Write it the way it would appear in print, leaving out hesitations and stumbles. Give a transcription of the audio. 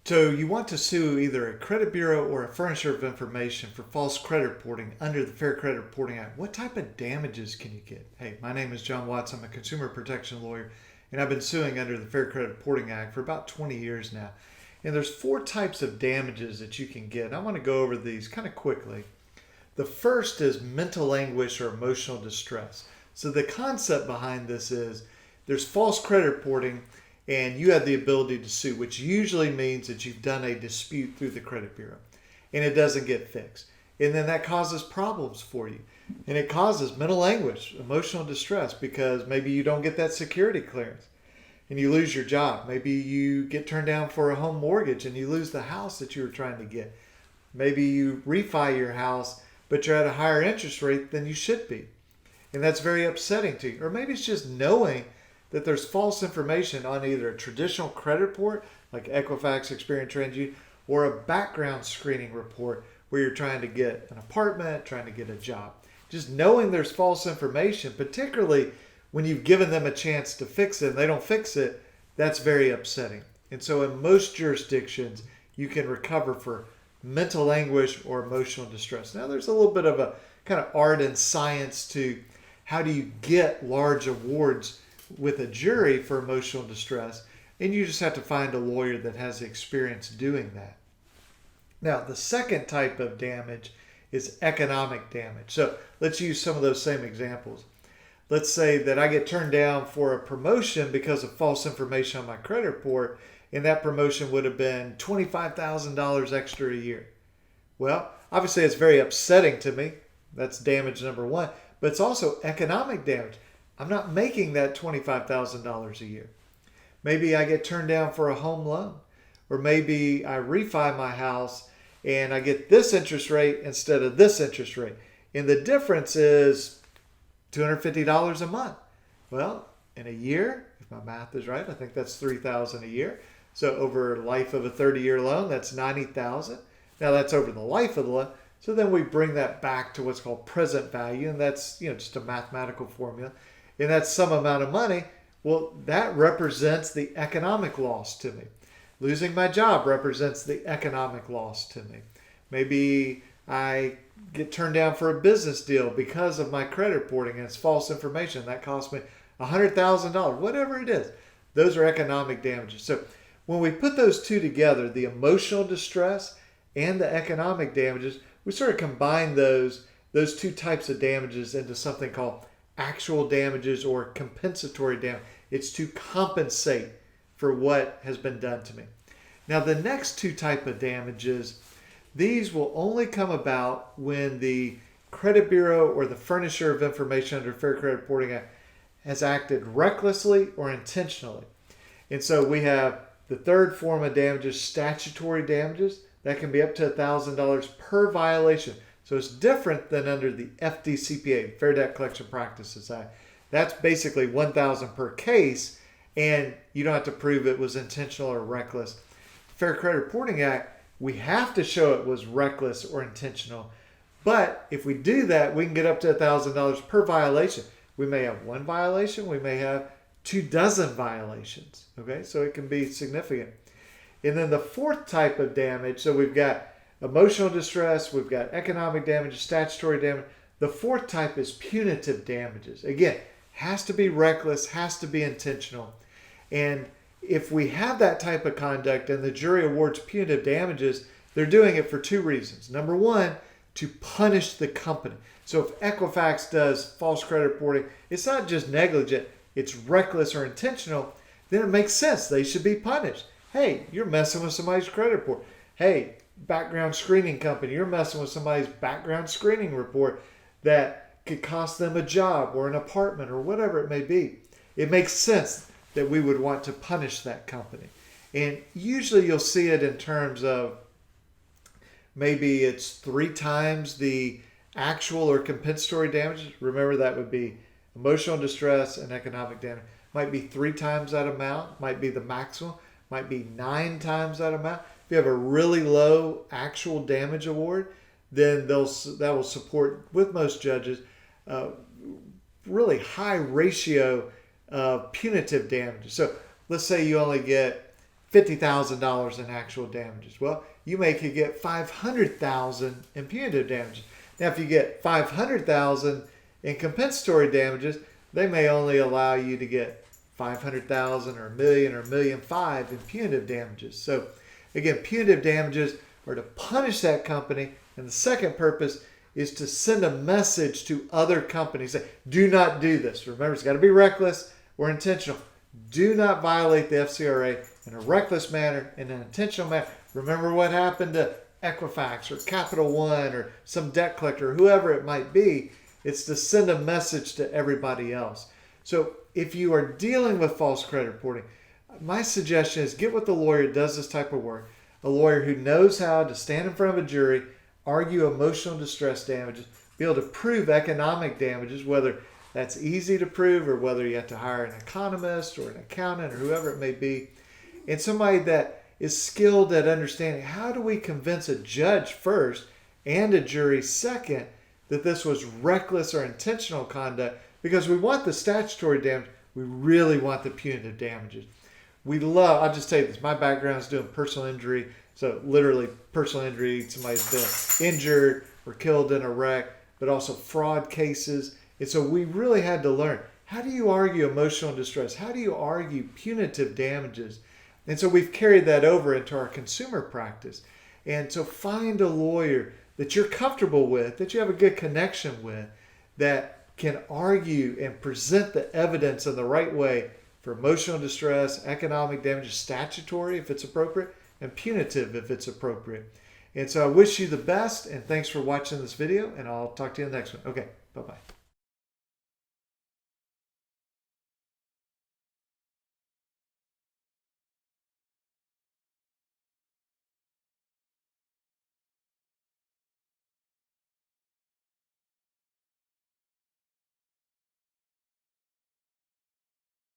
So you want to sue either a credit bureau or a furnisher of information for false credit reporting under the Fair Credit Reporting Act. What type of damages can you get? Hey, my name is John Watts. I'm a consumer protection lawyer, and I've been suing under the Fair Credit Reporting Act for about 20 years now. And there's four types of damages that you can get. I want to go over these kind of quickly. The first is mental anguish or emotional distress. So the concept behind this is there's false credit reporting and you have the ability to sue, which usually means that you've done a dispute through the credit bureau and it doesn't get fixed. And then that causes problems for you. And it causes mental anguish, emotional distress, because maybe you don't get that security clearance and you lose your job. Maybe you get turned down for a home mortgage and you lose the house that you were trying to get. Maybe you refi your house, but you're at a higher interest rate than you should be. And that's very upsetting to you. Or maybe it's just knowing that there's false information on either a traditional credit report, like Equifax, Experian, TransUnion, or a background screening report where you're trying to get an apartment, trying to get a job. Just knowing there's false information, particularly when you've given them a chance to fix it and they don't fix it, that's very upsetting. And so in most jurisdictions, you can recover for mental anguish or emotional distress. Now there's a little bit of a kind of art and science to how do you get large awards with a jury for emotional distress, and you just have to find a lawyer that has experience doing that. Now, the second type of damage is economic damage. So let's use some of those same examples. Let's say that I get turned down for a promotion because of false information on my credit report, and that promotion would have been $25,000 extra a year. Well, obviously it's very upsetting to me. That's damage number one, but it's also economic damage. I'm not making that $25,000 a year. Maybe I get turned down for a home loan, or maybe I refi my house and I get this interest rate instead of this interest rate. And the difference is $250 a month. Well, in a year, if my math is right, I think that's $3,000 a year. So over the life of a 30-year loan, that's $90,000. Now that's over the life of the loan. So then we bring that back to what's called present value, and that's just a mathematical formula. And that's some amount of money. Well, that represents the economic loss to me. Losing my job represents the economic loss to me. Maybe I get turned down for a business deal because of my credit reporting and it's false information. That cost me $100,000, whatever it is. Those are economic damages. So when we put those two together, the emotional distress and the economic damages, we sort of combine those two types of damages into something called actual damages or compensatory damage. It's to compensate for what has been done to me. Now the next two type of damages, these will only come about when the credit bureau or the furnisher of information under Fair Credit Reporting Act has acted recklessly or intentionally. And so we have the third form of damages, statutory damages. That can be up to $1,000 per violation. So it's different than under the FDCPA, Fair Debt Collection Practices Act. That's basically $1,000 per case, and you don't have to prove it was intentional or reckless. Fair Credit Reporting Act, we have to show it was reckless or intentional. But if we do that, we can get up to $1,000 per violation. We may have one violation, we may have 24 violations. Okay, so it can be significant. And then the fourth type of damage, so we've got emotional distress, we've got economic damage, statutory damage. The fourth type is punitive damages. Again, has to be reckless, has to be intentional. And if we have that type of conduct and the jury awards punitive damages, they're doing it for two reasons. Number one, to punish the company. So if Equifax does false credit reporting, it's not just negligent, it's reckless or intentional, then it makes sense. They should be punished. Hey, you're messing with somebody's credit report. Hey, background screening company, you're messing with somebody's background screening report that could cost them a job or an apartment or whatever it may be. It makes sense that we would want to punish that company. And usually you'll see it in terms of maybe it's 3 times the actual or compensatory damages. Remember, that would be emotional distress and economic damage. Might be 3 times that amount, might be the maximum, might be 9 times that amount. If you have a really low actual damage award, then that will support, with most judges, really high ratio of punitive damages. So let's say you only get $50,000 in actual damages. Well, you could get $500,000 in punitive damages. Now, if you get $500,000 in compensatory damages, they may only allow you to get $500,000 or $1 million or $1.5 million in punitive damages. So, again, punitive damages are to punish that company, and the second purpose is to send a message to other companies that do not do this. Remember, it's got to be reckless or intentional. Do not violate the FCRA in a reckless manner, in an intentional manner. Remember what happened to Equifax or Capital One or some debt collector, or whoever it might be. It's to send a message to everybody else. So if you are dealing with false credit reporting, my suggestion is get with a lawyer who does this type of work, a lawyer who knows how to stand in front of a jury, argue emotional distress damages, be able to prove economic damages, whether that's easy to prove or whether you have to hire an economist or an accountant or whoever it may be, and somebody that is skilled at understanding how do we convince a judge first and a jury second that this was reckless or intentional conduct, because we want the statutory damage, we really want the punitive damages. I'll just tell you this, my background is doing personal injury, so literally personal injury, somebody's been injured or killed in a wreck, but also fraud cases. And so we really had to learn, how do you argue emotional distress? How do you argue punitive damages? And so we've carried that over into our consumer practice. And so find a lawyer that you're comfortable with, that you have a good connection with, that can argue and present the evidence in the right way for emotional distress, economic damages, statutory if it's appropriate, and punitive if it's appropriate. And so I wish you the best, and thanks for watching this video, and I'll talk to you in the next one. Okay, bye-bye.